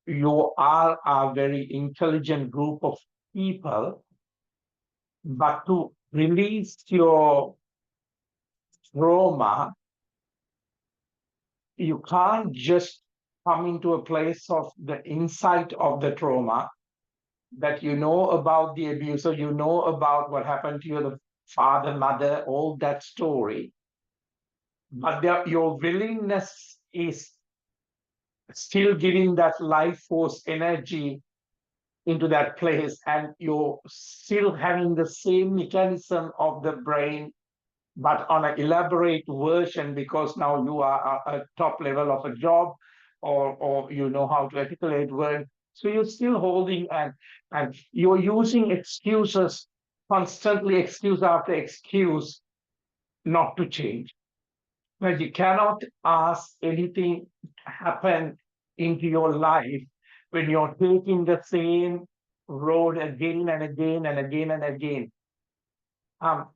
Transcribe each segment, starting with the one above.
you are a very intelligent group of people, but to release your trauma, you can't just come into a place of the insight of the trauma that you know about the abuse, or you know about what happened to you, the father, mother, all that story. But your willingness is still giving that life force energy into that place, and you're still having the same mechanism of the brain, but on an elaborate version, because now you are a top level of a job, or you know how to articulate word. So you're still holding, and you're using excuses, constantly excuse after excuse, not to change. But you cannot ask anything to happen into your life when you're taking the same road again and again and again and again. Um,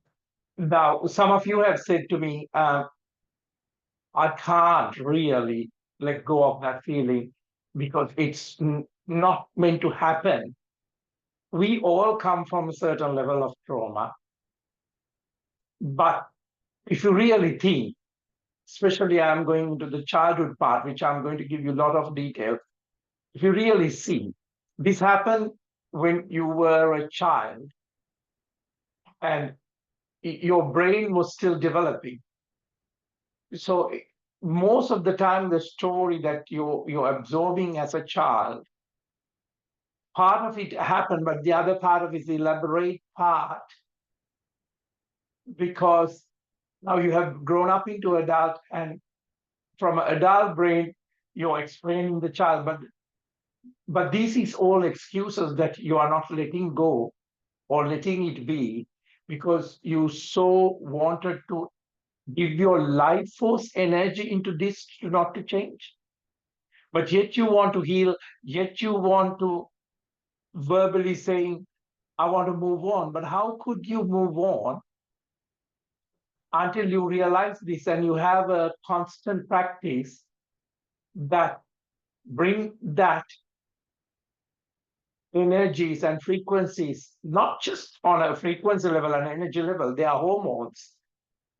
Now, some of you have said to me, I can't really let go of that feeling because it's not meant to happen. We all come from a certain level of trauma. But if you really think, especially I'm going into the childhood part, which I'm going to give you a lot of details. If you really see, this happened when you were a child and your brain was still developing. So most of the time, the story that you're absorbing as a child, part of it happened, but the other part of it is the elaborate part, because now you have grown up into adult, and from an adult brain, you're explaining the child, but this is all excuses that you are not letting go or letting it be, because you so wanted to give your life force energy into this to not to change. But yet you want to heal, yet you want to verbally saying, I want to move on. But how could you move on until you realize this and you have a constant practice that bring that energies and frequencies, not just on a frequency level and energy level, they are hormones,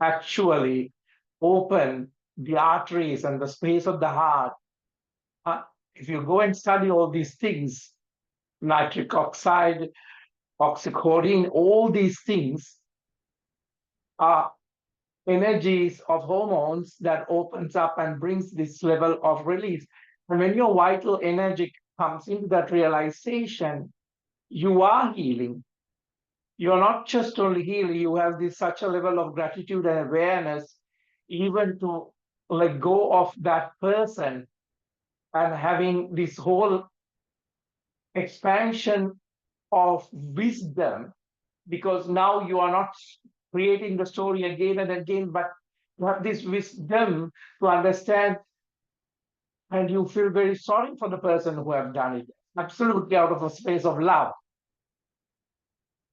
actually open the arteries and the space of the heart. If you go and study all these things, nitric oxide, oxycodone, all these things are energies of hormones that opens up and brings this level of release. And when your vital energy comes into that realization, you are healing. You're not just only healing, you have this such a level of gratitude and awareness, even to let go of that person and having this whole expansion of wisdom, because now you are not creating the story again and again, but you have this wisdom to understand, and you feel very sorry for the person who have done it, absolutely out of a space of love.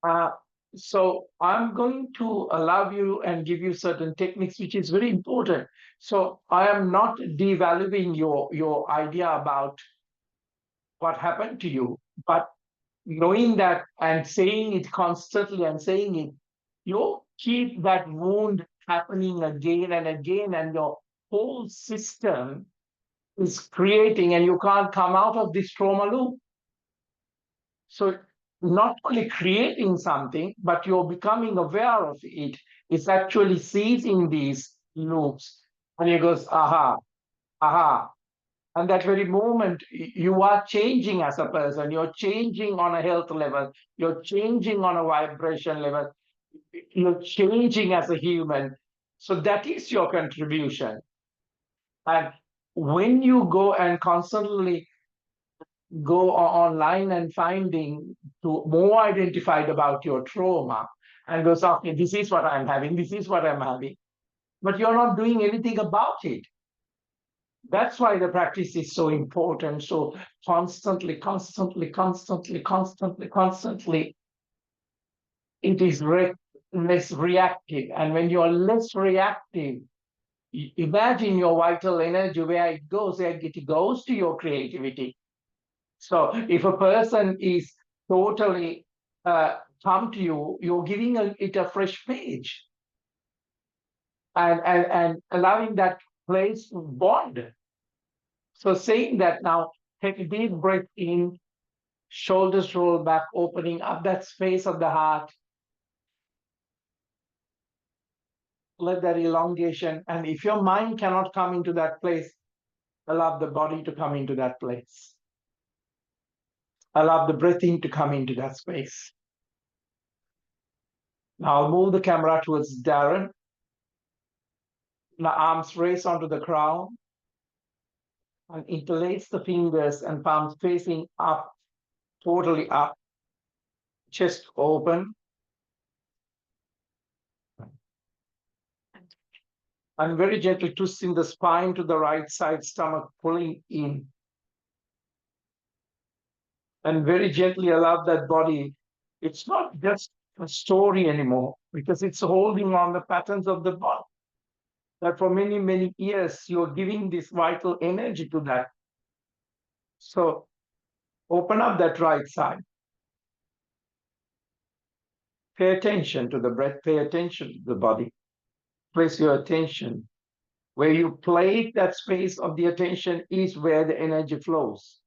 Uh, so I'm going to allow you and give you certain techniques, which is very important. So I am not devaluing your idea about what happened to you, but knowing that and saying it constantly and saying it, you keep that wound happening again and again, and your whole system is creating, and you can't come out of this trauma loop. So not only creating something, but you're becoming aware of it. It's actually seizing these loops. And you goes, aha, aha. And that very moment, you are changing as a person. You're changing on a health level. You're changing on a vibration level. You're changing as a human. So that is your contribution. And when you go and constantly go online and finding to more identified about your trauma and goes, okay, this is what I'm having, this is what I'm having, but you're not doing anything about it. That's why the practice is so important. So constantly, constantly, constantly, constantly, constantly, it is less reactive. And when you're less reactive, imagine your vital energy, where it goes to your creativity. So if a person is totally come to you, you're giving it a fresh page, and allowing that place to bond. So saying that now, take a deep breath in, shoulders roll back, opening up that space of the heart. Let that elongation. And if your mind cannot come into that place, allow the body to come into that place. Allow the breathing to come into that space. Now I'll move the camera towards Darren. Now arms raise onto the crown and interlace the fingers and palms facing up, totally up. Chest open. And very gently twisting the spine to the right side, stomach pulling in. And very gently allow that body. It's not just a story anymore, because it's holding on the patterns of the body. That for many, many years, you're giving this vital energy to that. So open up that right side. Pay attention to the breath, pay attention to the body. Place your attention. Where you place that space of the attention is where the energy flows.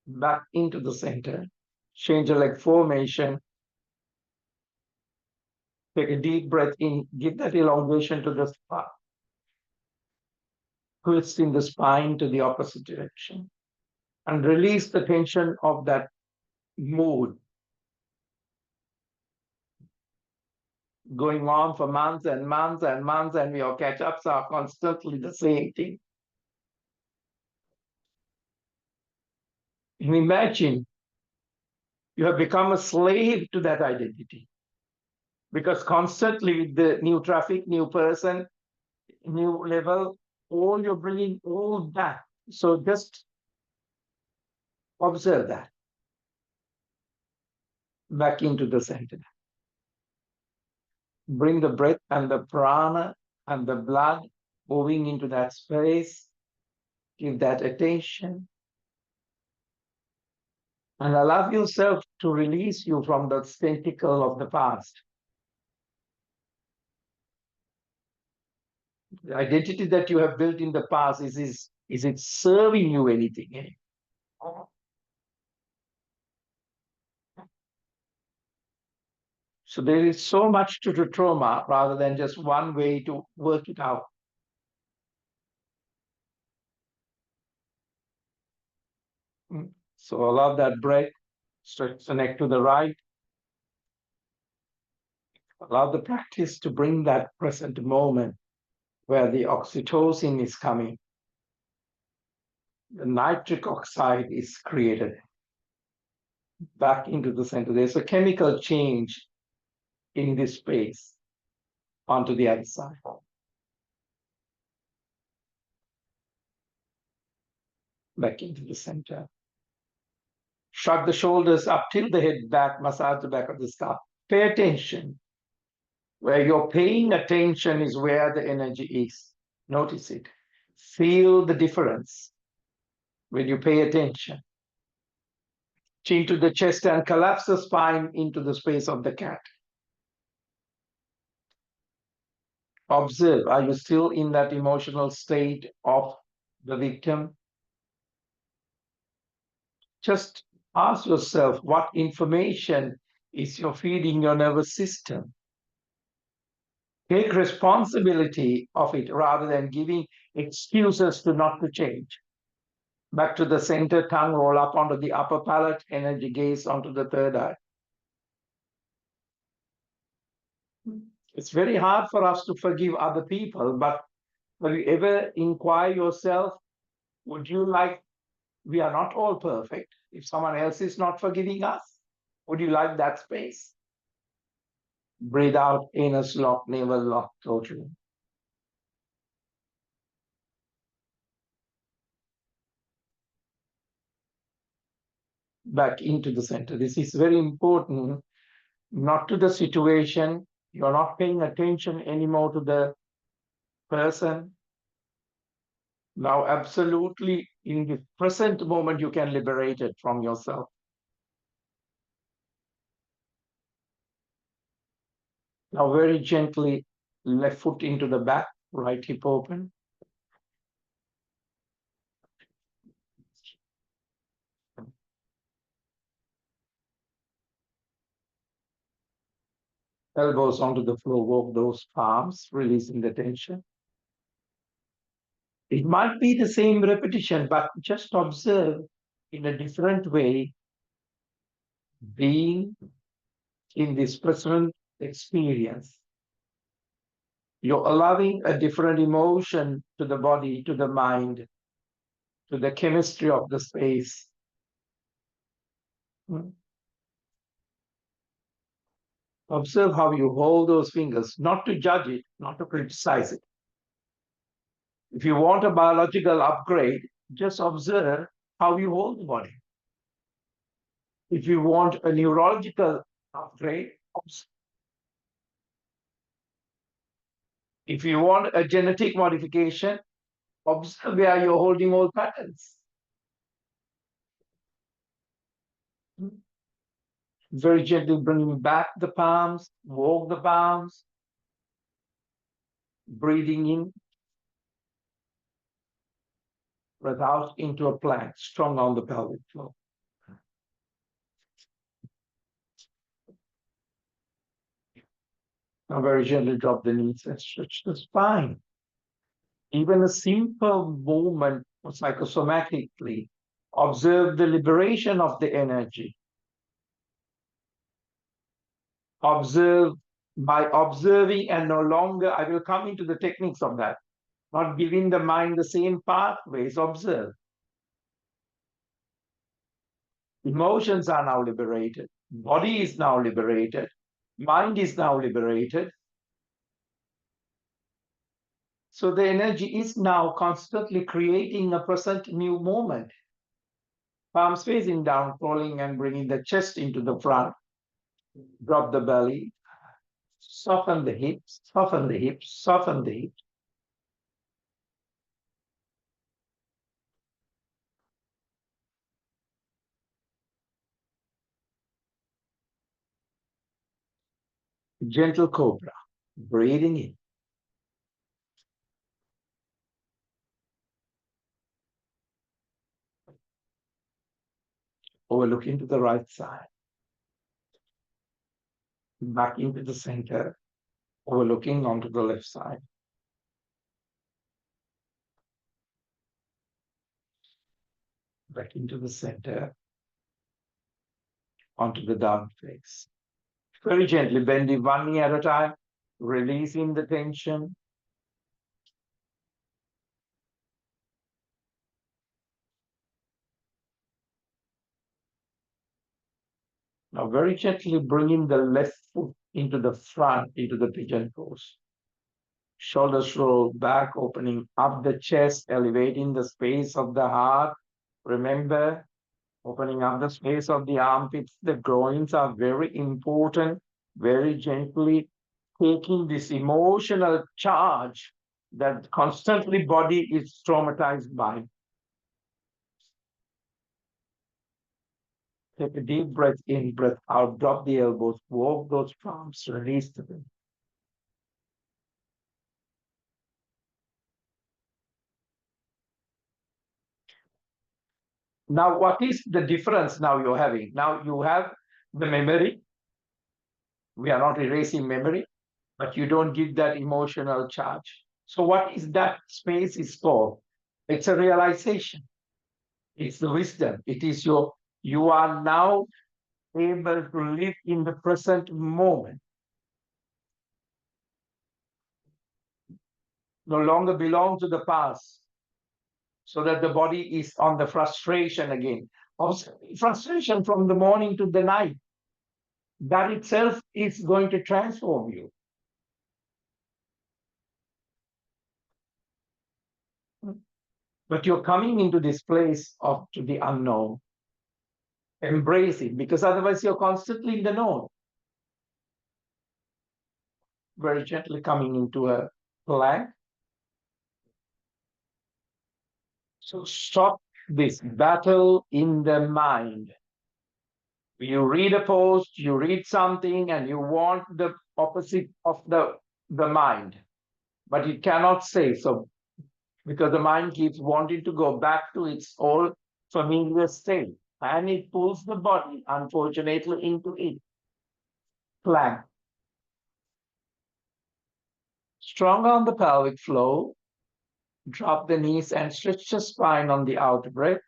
Back into the center. Change your leg formation. Take a deep breath in. Give that elongation to the spine. Twisting the spine to the opposite direction. And release the tension of that mood. Going on for months and months and months, and your catch-ups are constantly the same thing. And imagine you have become a slave to that identity, because constantly with the new traffic, new person, new level, all you're bringing all that. So just observe that. Back into the center. Bring the breath and the prana and the blood moving into that space. Give that attention. And allow yourself to release you from the tentacle of the past. The identity that you have built in the past, is it serving you anything? So there is so much to the trauma rather than just one way to work it out. So allow that breath, stretch the neck to the right. Allow the practice to bring that present moment where the oxytocin is coming. The nitric oxide is created back into the center. There's a chemical change in this space onto the other side. Back into the center. Shrug the shoulders up, tilt the head back, massage the back of the skull. Pay attention. Where you're paying attention is where the energy is. Notice it. Feel the difference when you pay attention. Chin to the chest and collapse the spine into the space of the cat. Observe, are you still in that emotional state of the victim? Just ask yourself, what information is you're feeding your nervous system? Take responsibility of it rather than giving excuses to not to change. Back to the center, tongue roll up onto the upper palate, energy gaze onto the third eye. It's very hard for us to forgive other people, but have you ever inquire yourself, would you like, we are not all perfect. If someone else is not forgiving us, would you like that space? Breathe out, anus lock, navel lock, totally. Back into the center. This is very important, not to the situation. You're not paying attention anymore to the person. Now, absolutely in the present moment, you can liberate it from yourself. Now, very gently, left foot into the back, right hip open. Elbows onto the floor, walk those palms, releasing the tension. It might be the same repetition, but just observe in a different way, being in this present experience. You're allowing a different emotion to the body, to the mind, to the chemistry of the space. Observe how you hold those fingers, not to judge it, not to criticize it. If you want a biological upgrade, just observe how you hold the body. If you want a neurological upgrade, if you want a genetic modification, observe where you're holding all patterns. Very gently bringing back the palms, walk the palms, breathing in, breath out into a plank, strong on the pelvic floor. Now very gently drop the knees and stretch the spine. Even a simple movement psychosomatically, observe the liberation of the energy. Observe, by observing and no longer, I will come into the techniques of that, not giving the mind the same pathways, observe. Emotions are now liberated. Body is now liberated. Mind is now liberated. So the energy is now constantly creating a present new moment. Palms facing down, crawling and bringing the chest into the front. Drop the belly. Soften the hips, soften the hips, soften the hips. Gentle cobra. Breathing in. Overlooking to the right side. Back into the center. Overlooking onto the left side. Back into the center. Onto the down face. Very gently bending one knee at a time. Releasing the tension. Now very gently bringing the left foot into the front, into the pigeon pose. Shoulders roll back, opening up the chest, elevating the space of the heart. Remember, opening up the space of the armpits, the groins are very important. Very gently taking this emotional charge that constantly body is traumatized by. Take a deep breath in, breath out, drop the elbows, walk those palms, release them. Now, what is the difference now you're having? Now you have the memory. We are not erasing memory, but you don't give that emotional charge. So what is that space is for? It's a realization. It's the wisdom. It is you are now able to live in the present moment. No longer belong to the past. So that the body is on the frustration again. Frustration from the morning to the night. That itself is going to transform you. But you're coming into this place of to the unknown. Embrace it, because otherwise you're constantly in the known. Very gently coming into a plank. So stop this battle in the mind. You read a post, you read something, and you want the opposite of the mind, but it cannot say so because the mind keeps wanting to go back to its old familiar state, and it pulls the body, unfortunately, into it. Plank. Strong on the pelvic floor, drop the knees and stretch the spine on the out breath.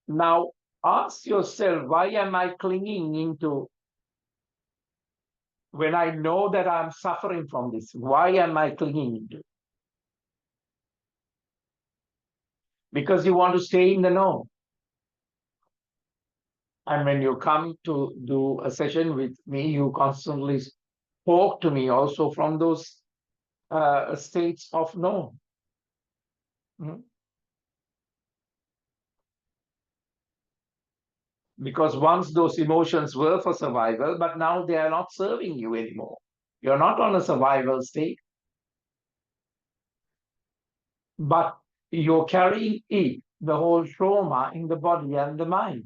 Now ask yourself, why am I clinging into when I know that I'm suffering from this? Why am I clinging into? Because you want to stay in the know. And when you come to do a session with me, you constantly talk to me also from those states of no. Mm. Because once those emotions were for survival, but now they are not serving you anymore. You're not on a survival state, but you're carrying it, the whole trauma in the body and the mind.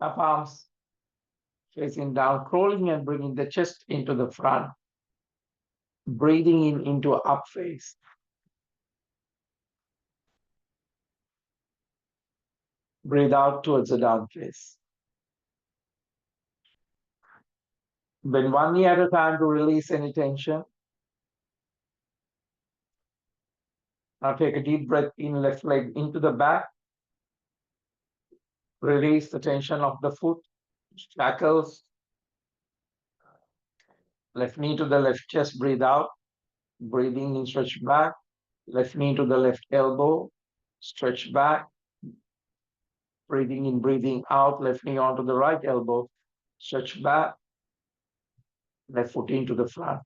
Up arms facing down, crawling and bringing the chest into the front, breathing in into up face. Breathe out towards the down face. Bend one knee at a time to release any tension. Now take a deep breath in, left leg into the back. Release the tension of the foot, shackles. Left knee to the left chest, breathe out. Breathing in, stretch back. Left knee to the left elbow, stretch back. Breathing in, breathing out. Left knee onto the right elbow, stretch back. Left foot into the front.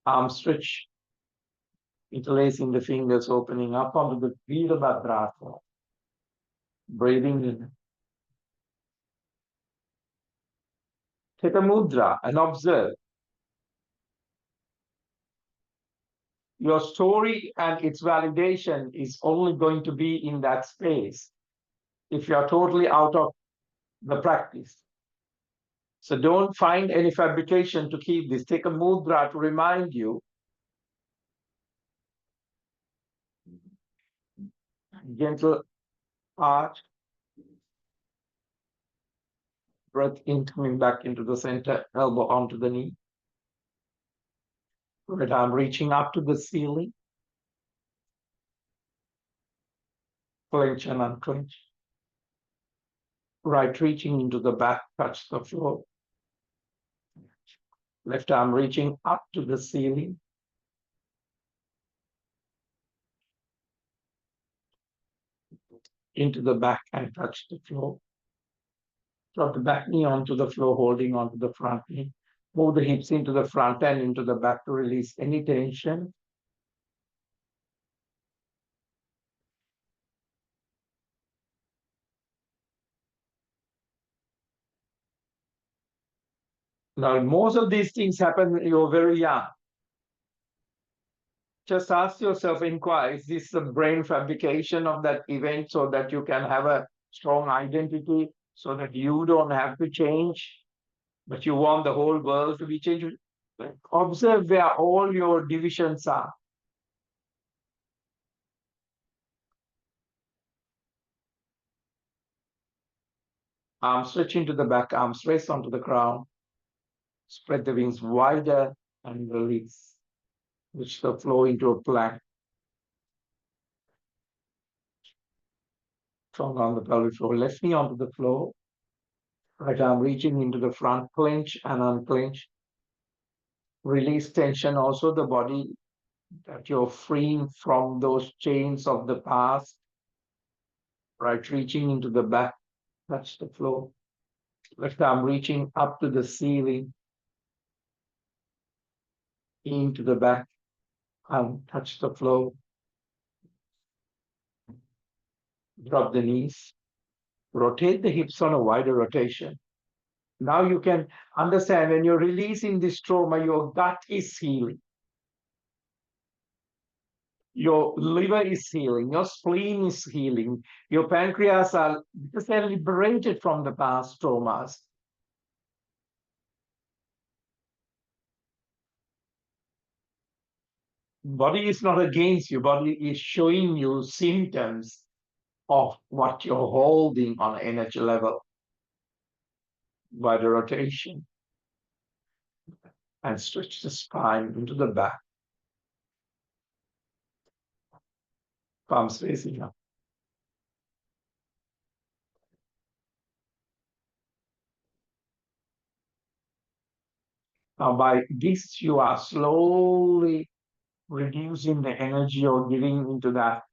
Arm stretch. Interlacing the fingers, opening up onto the Virabhadrasana. Breathing in. Take a mudra and observe. Your story and its validation is only going to be in that space if you are totally out of the practice. So don't find any fabrication to keep this. Take a mudra to remind you. Gentle arch. Breath in, coming back into the center, elbow onto the knee. Right arm reaching up to the ceiling. Clench and unclench. Right reaching into the back, touch the floor. Left arm reaching up to the ceiling. Into the back and touch the floor. Drop the back knee onto the floor, holding onto the front knee. Move the hips into the front and into the back to release any tension. Now, most of these things happen when you're very young. Just ask yourself, inquire, is this a brain fabrication of that event so that you can have a strong identity so that you don't have to change, but you want the whole world to be changed? Observe where all your divisions are. Arms stretching to the back, arms rest onto the ground. Spread the wings wider and release. Which the flow into a plank. Strong on the pelvic floor. Left knee onto the floor. Right arm reaching into the front, clench and unclench. Release tension also the body, that you're freeing from those chains of the past. Right reaching into the back, touch the floor. Left arm reaching up to the ceiling. Into the back and touch the floor. Drop the knees. Rotate the hips on a wider rotation. Now you can understand when you're releasing this trauma, your gut is healing. Your liver is healing, your spleen is healing, your pancreas are, because they're liberated from the past traumas. Body is not against you, body is showing you symptoms of what you're holding on energy level by the rotation, and stretch the spine into the back, palms facing up. Now, by this, you are slowly reducing the energy or giving into that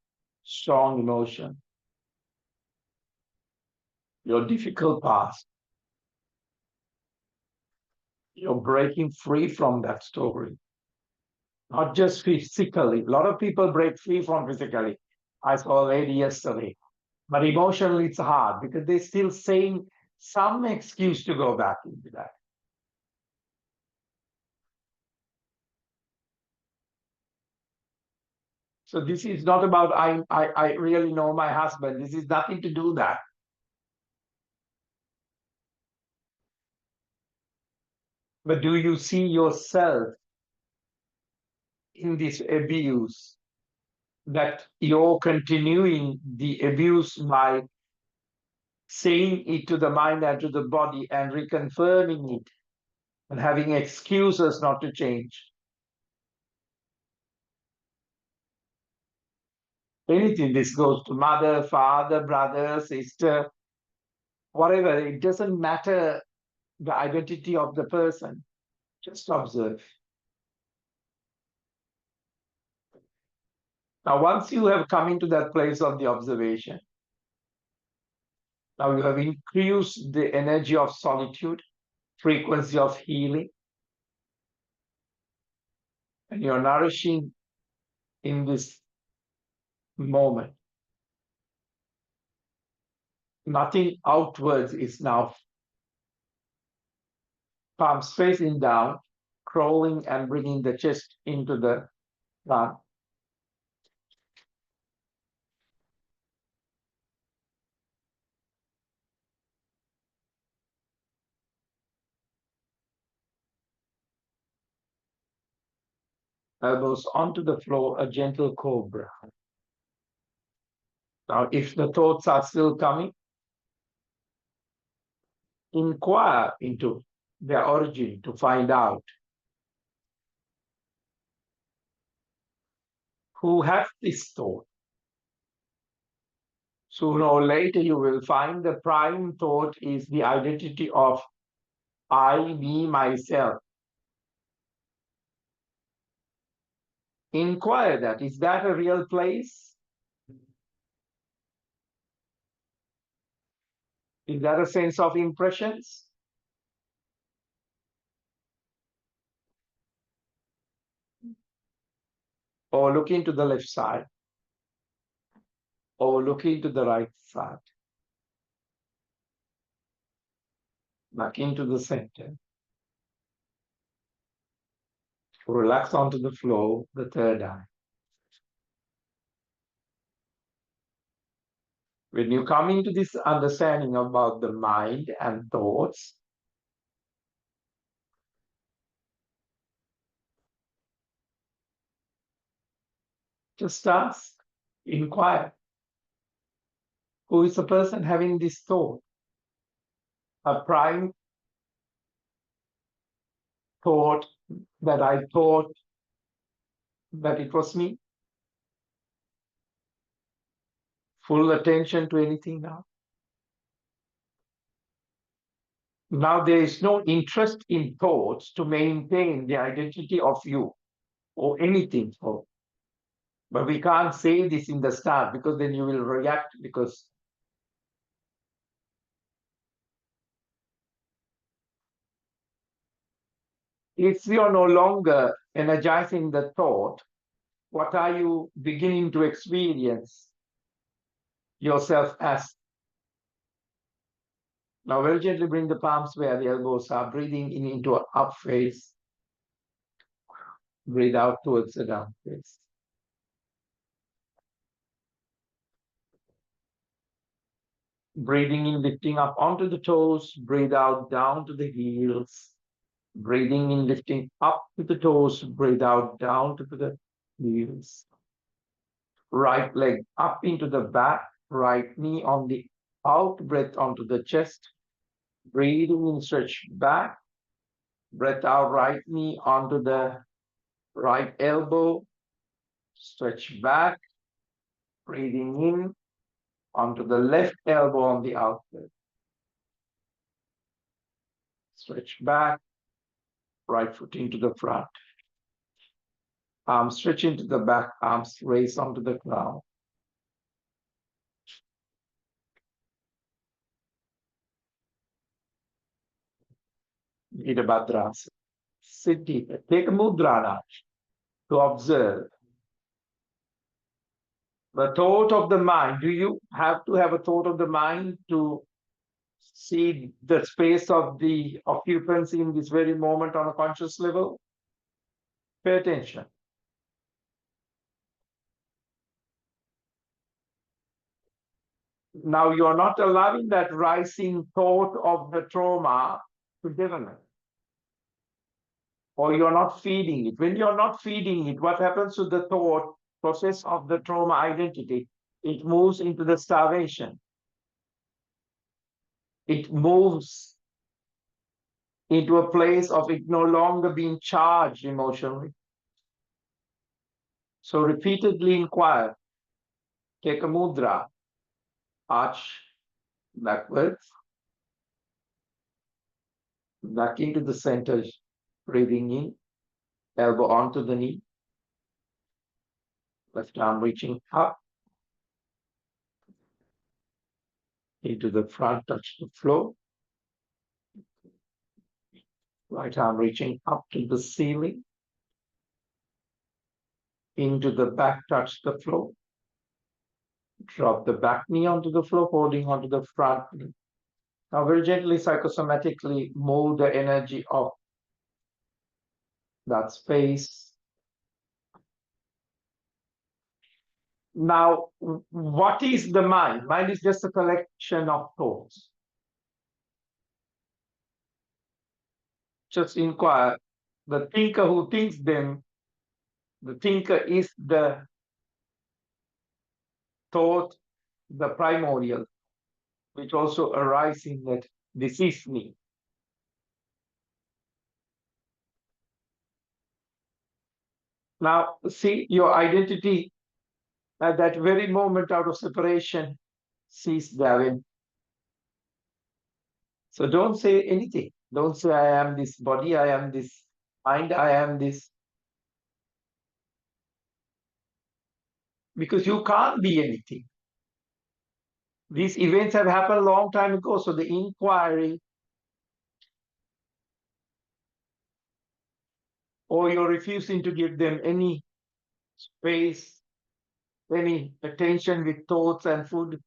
strong emotion, your difficult past. You're breaking free from that story, not just physically. A lot of people break free from physically. I saw a lady yesterday, but emotionally it's hard because they're still saying some excuse to go back into that. So this is not about I really know my husband. This is nothing to do that. But do you see yourself in this abuse, that you're continuing the abuse by saying it to the mind and to the body and reconfirming it and having excuses not to change? Anything, this goes to mother, father, brother, sister, whatever. It doesn't matter the identity of the person. Just observe. Now, once you have come into that place of the observation, now you have increased the energy of solitude, frequency of healing, and you're nourishing in this moment. Nothing outwards is now, palms facing down, crawling and bringing the chest into the front. Elbows onto the floor, a gentle cobra. Now, if the thoughts are still coming, inquire into their origin to find out who has this thought. Sooner or later, you will find the prime thought is the identity of I, me, myself. Inquire that. Is that a real place? Is that a sense of impressions? Or look into the left side, or look into the right side, back into the center. Relax onto the floor, the third eye. When you come into this understanding about the mind and thoughts, just ask, inquire, who is the person having this thought? A prime thought that I thought that it was me? Full attention to anything now? Now there is no interest in thoughts to maintain the identity of you or anything. But we can't say this in the start because then you will react, because if you are no longer energizing the thought, what are you beginning to experience yourself as? Now very gently bring the palms where the elbows are, breathing in into an up face, breathe out towards the down face. Breathing in, lifting up onto the toes. Breathe out, down to the heels. Breathing in, lifting up to the toes. Breathe out, down to the heels. Right leg up into the back. Right knee on the out. Breath onto the chest. Breathing in, stretch back. Breath out, right knee onto the right elbow. Stretch back. Breathing in onto the left elbow on the outlet. Stretch back. Right foot into the front. Arms stretch into the back. Arms raise onto the ground. Virabhadrasana. Sit deeper. Take a mudra now to observe the thought of the mind. Do you have to have a thought of the mind to see the space of the occupancy in this very moment on a conscious level? Pay attention. Now you're not allowing that rising thought of the trauma to develop, or you're not feeding it. When you're not feeding it, what happens to the thought process of the trauma identity? It moves into the starvation. It moves into a place of it no longer being charged emotionally. So repeatedly inquire. Take a mudra. Arch backwards. Back into the center. Breathing in. Elbow onto the knee. Left arm reaching up. Into the front, touch the floor. Right arm reaching up to the ceiling. Into the back, touch the floor. Drop the back knee onto the floor, holding onto the front knee. Now very gently, psychosomatically move the energy of that space. Now, what is the mind? Mind is just a collection of thoughts. Just inquire. The thinker who thinks them, the thinker is the thought, the primordial, which also arises in that this is me. Now, see your identity at that very moment out of separation cease therein. So don't say anything. Don't say, I am this body, I am this mind, I am this. Because you can't be anything. These events have happened a long time ago. So the inquiry, or you're refusing to give them any space, any attention with thoughts and food.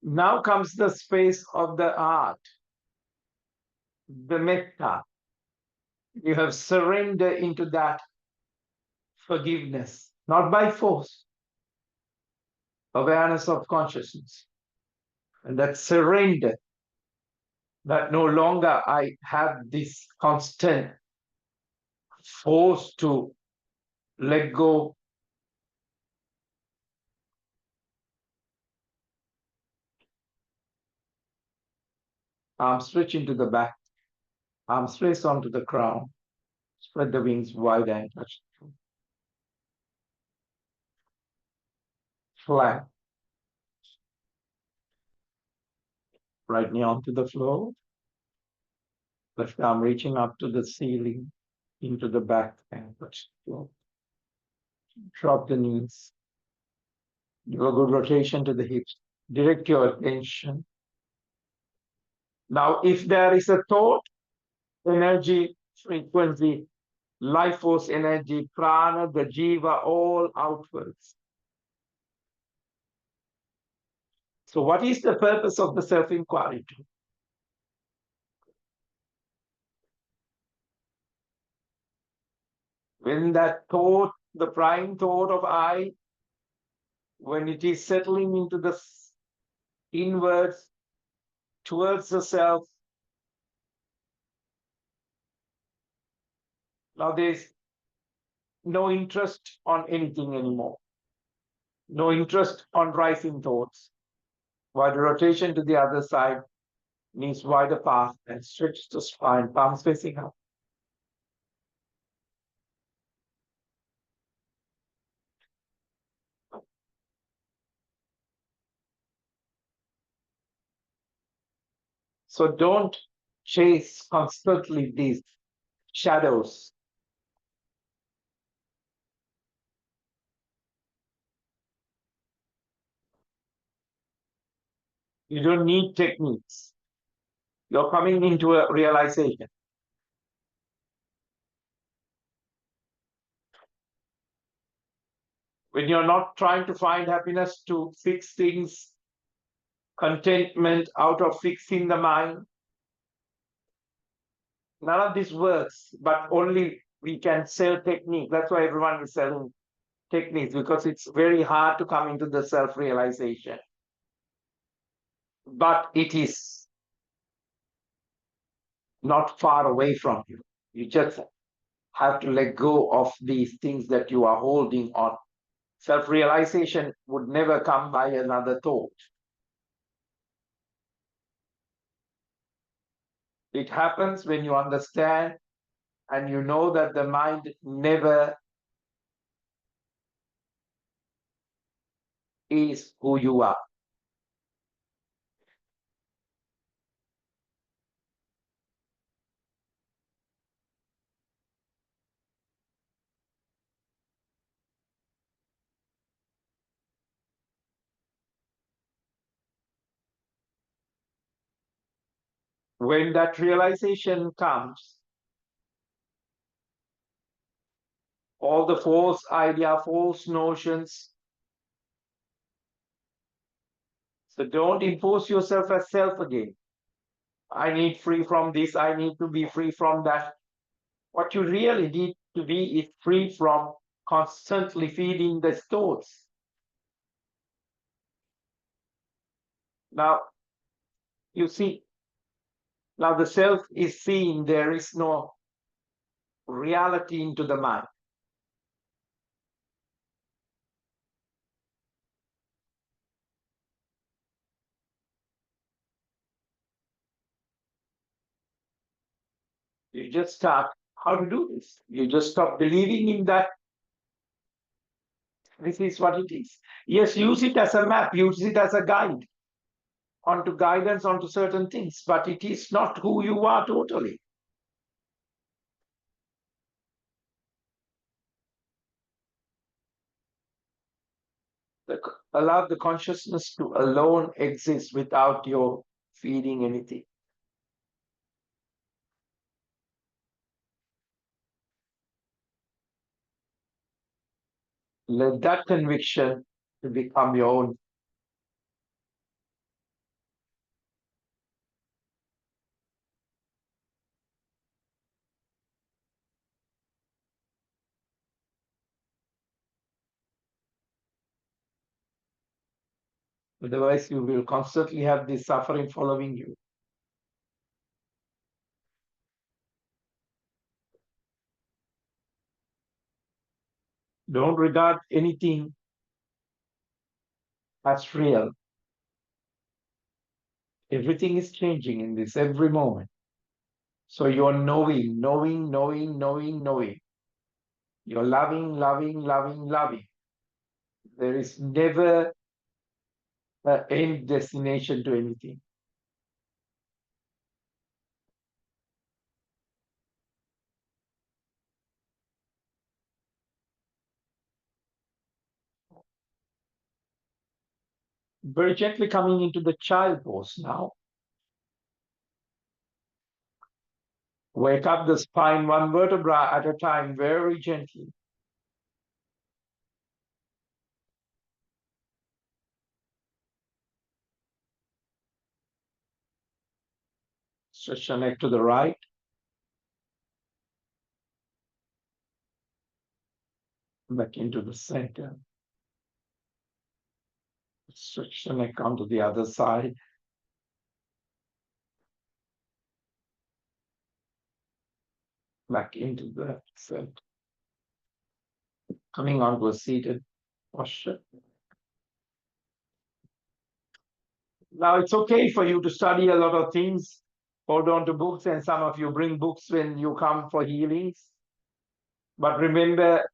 Now comes the space of the art, the metta. You have surrendered into that forgiveness, not by force, awareness of consciousness. And that surrender, that no longer I have this constant force to let go. Arms stretch into the back, arms raise onto the crown, spread the wings wide and touch the floor. Flat. Right knee onto the floor, left arm reaching up to the ceiling, into the back and touch the floor. Drop the knees. Do a good rotation to the hips. Direct your attention. Now, if there is a thought, energy, frequency, life force energy, prana, the jiva, all outwards. So what is the purpose of the self-inquiry? When that thought, the prime thought of I, when it is settling into the inwards towards the self, now there's no interest on anything anymore, no interest on rising thoughts. While the rotation to the other side means wider path and stretch the spine, palms facing up. So don't chase constantly these shadows. You don't need techniques. You're coming into a realization. When you're not trying to find happiness to fix things, contentment out of fixing the mind, none of this works, but only we can sell technique. That's why everyone is selling techniques, because it's very hard to come into the self-realization. But it is not far away from you. You just have to let go of these things that you are holding on. Self-realization would never come by another thought. It happens when you understand and you know that the mind never is who you are. When that realization comes, all the false idea, false notions. So don't impose yourself as self again. I need free from this, I need to be free from that. What you really need to be is free from constantly feeding the thoughts. Now, you see, now the self is seen, there is no reality into the mind. You just start how to do this. You just stop believing in that this is what it is. Yes, use it as a map, use it as a guide onto guidance onto certain things, but it is not who you are totally. Allow the consciousness to alone exist without your feeding anything. Let that conviction to become your own. Otherwise, you will constantly have this suffering following you. Don't regard anything as real. Everything is changing in this every moment. So you're knowing, knowing, knowing, knowing, knowing. You're loving, loving, loving, loving. There is never an end destination to anything. Very gently coming into the child pose now. Wake up the spine one vertebra at a time, very gently. Stretch the neck to the right. back into the center. Stretch the neck onto the other side. Back into the center. Coming onto a seated posture. Now it's okay for you to study a lot of things, hold on to books, and some of you bring books when you come for healings. But remember,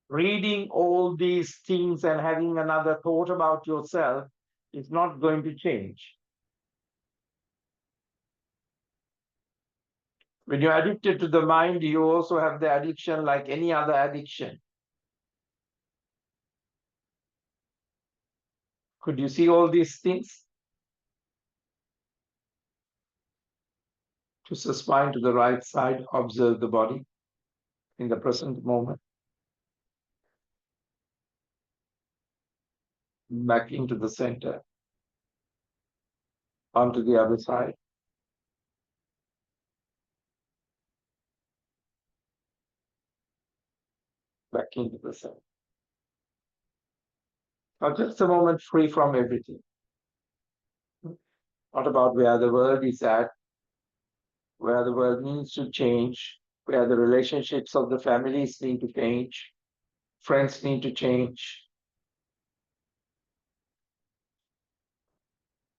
reading all these things and having another thought about yourself is not going to change. When you're addicted to the mind, you also have the addiction like any other addiction. Could you see all these things? Twist the spine to the right side, observe the body in the present moment. Back into the center, onto the other side. Back into the center. Now just a moment free from everything. Not about where the world is at, where the world needs to change, where the relationships of the families need to change, friends need to change.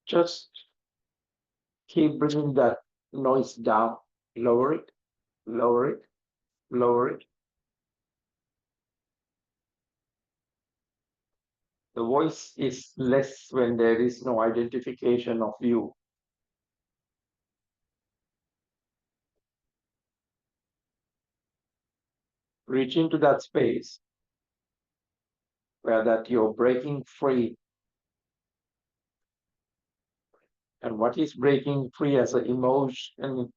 Just keep bringing that noise down. Lower it, lower it, lower it. The voice is less when there is no identification of you. Reach into that space where that you're breaking free. And what is breaking free as an emotion,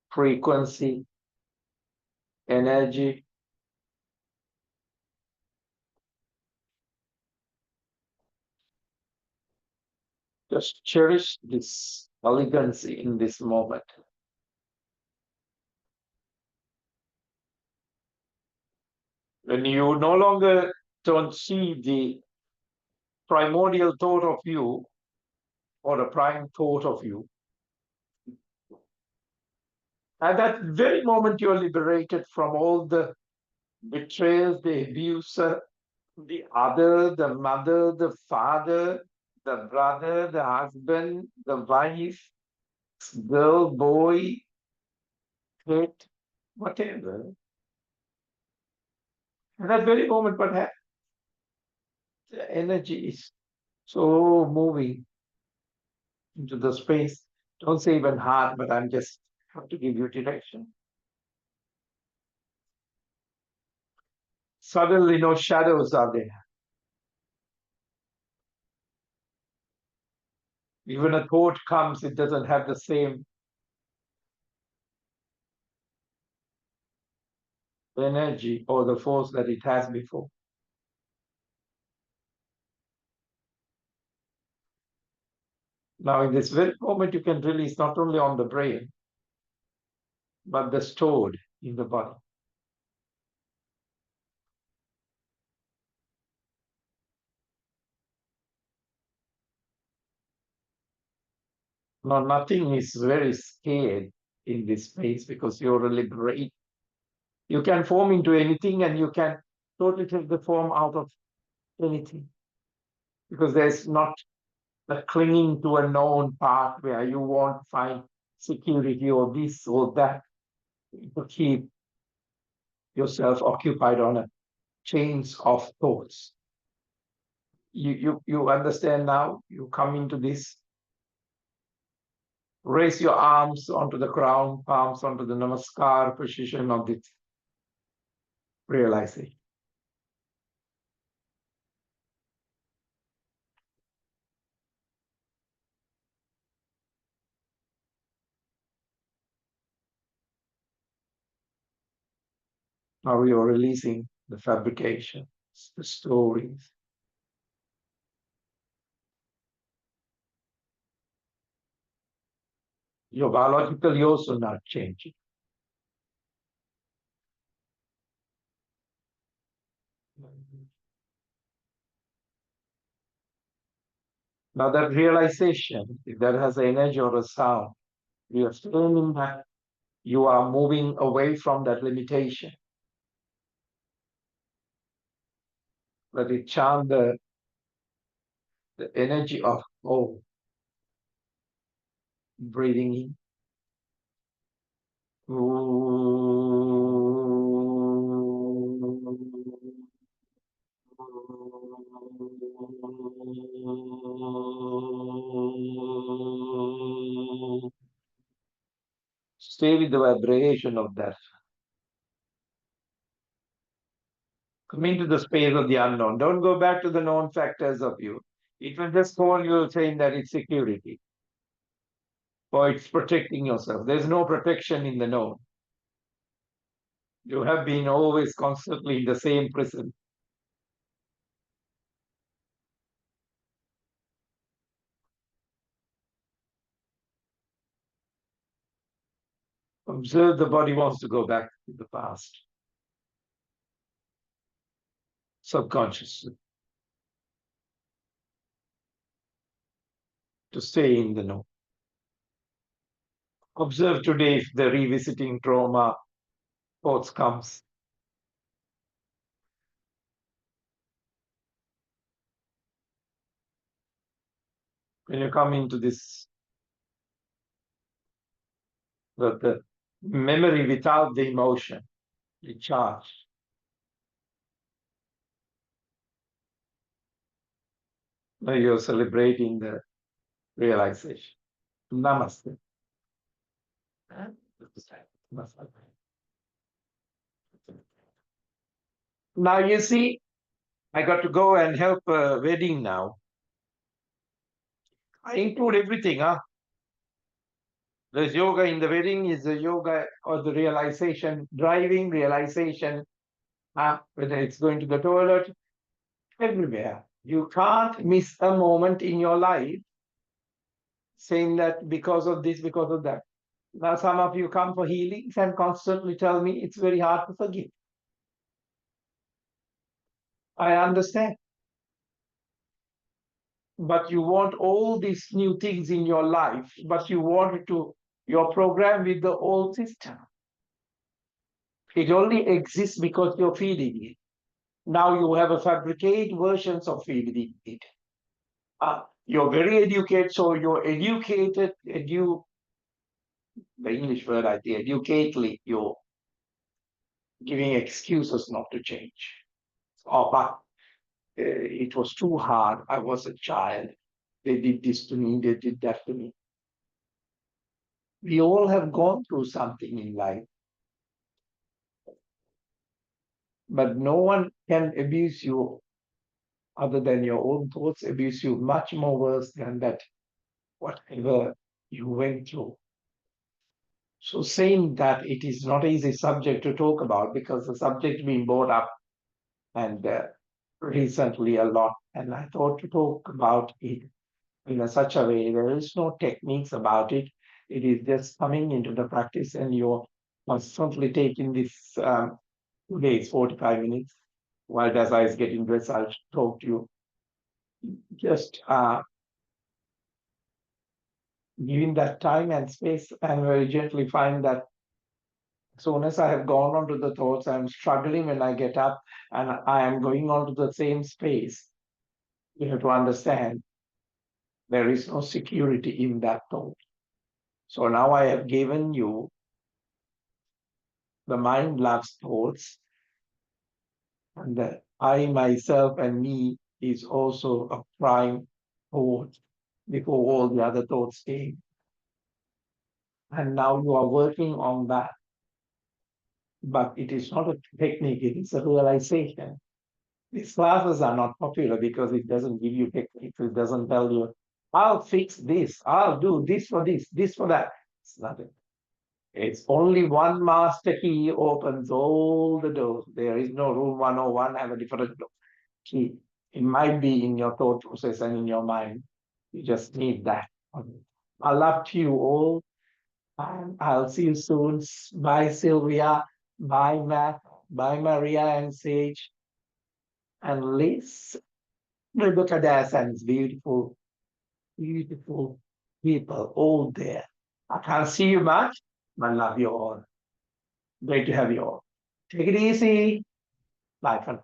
frequency, energy? Just cherish this elegance in this moment. When you no longer don't see the primordial thought of you or the prime thought of you, at that very moment you're liberated from all the betrayals, the abuse, the other, the mother, the father, the brother, the husband, the wife, girl, boy, kid, whatever. At that very moment, what happens? The energy is so moving into the space. Don't say even hard, but I'm just have to give you direction. Suddenly, no shadows are there. Even a thought comes, it doesn't have the same energy or the force that it has before. Now, in this very moment, you can release not only on the brain, but the stored in the body. Now, nothing is very scared in this space because you're liberated. You can form into anything and you can totally take the form out of anything because there's not the clinging to a known path where you won't find security or this or that to keep yourself occupied on a chains of thoughts. You understand now? You come into this. Raise your arms onto the ground, palms onto the namaskar position of this realization. Now you're releasing the fabrications, the stories. Your biological yours are not also not changing. Now that realization, if that has an energy or a sound, you are feeling that you are moving away from that limitation. Let it chant the energy of oh, breathing in. Stay with the vibration of that. Come into the space of the unknown. Don't go back to the known factors of you. It will just call you saying that it's security or it's protecting yourself. There's no protection in the known. You have been always constantly in the same prison. Observe the body wants to go back to the past, subconsciously, to stay in the know. Observe today if the revisiting trauma thoughts comes. When you come into this, the memory without the emotion, recharge. Now you're celebrating the realization. Namaste. Now you see, I got to go and help a wedding now. I include everything, huh? There's yoga in the wedding, is the yoga or the realization, driving realization, whether it's going to the toilet, everywhere. You can't miss a moment in your life saying that because of this, because of that. Now, some of you come for healings and constantly tell me it's very hard to forgive. I understand. But you want all these new things in your life, but you want it to, you're programmed with the old system. It only exists because you're feeding it. Now you have a fabricated versions of feeding it. You're very educated, so you're educated, the English word I think, educatedly, you're giving excuses not to change. Oh, but it was too hard. I was a child. They did this to me, they did that to me. We all have gone through something in life, but no one can abuse you other than your own thoughts abuse you much more worse than that, whatever you went through. So saying that it is not easy subject to talk about because the subject being brought up and recently a lot, and I thought to talk about it in such a way. There is no techniques about it. It is just coming into the practice, and you're constantly taking this 2 days, 45 minutes. While as I was getting dressed, I'll talk to you. Just giving that time and space, and very gently find that as soon as I have gone on to the thoughts, I'm struggling when I get up and I am going on to the same space. You have to understand there is no security in that thought. So now I have given you the mind loves thoughts, and the I, myself, and me is also a prime thought before all the other thoughts came. And now you are working on that. But it is not a technique, it is a realization. These classes are not popular because it doesn't give you techniques. It doesn't tell you, I'll fix this, I'll do this for that. It's nothing. It's only one master key opens all the doors. There is no room 101 have a different key. It might be in your thought process and in your mind. You just need that. I love to you all. And I'll see you soon. Bye, Sylvia. Bye, Matt. Bye, Maria and Sage. And Liz. Rebecca Dassan's beautiful beautiful people all there. I can't see you much, but love you all. Great to have you all. Take it easy. Bye for now.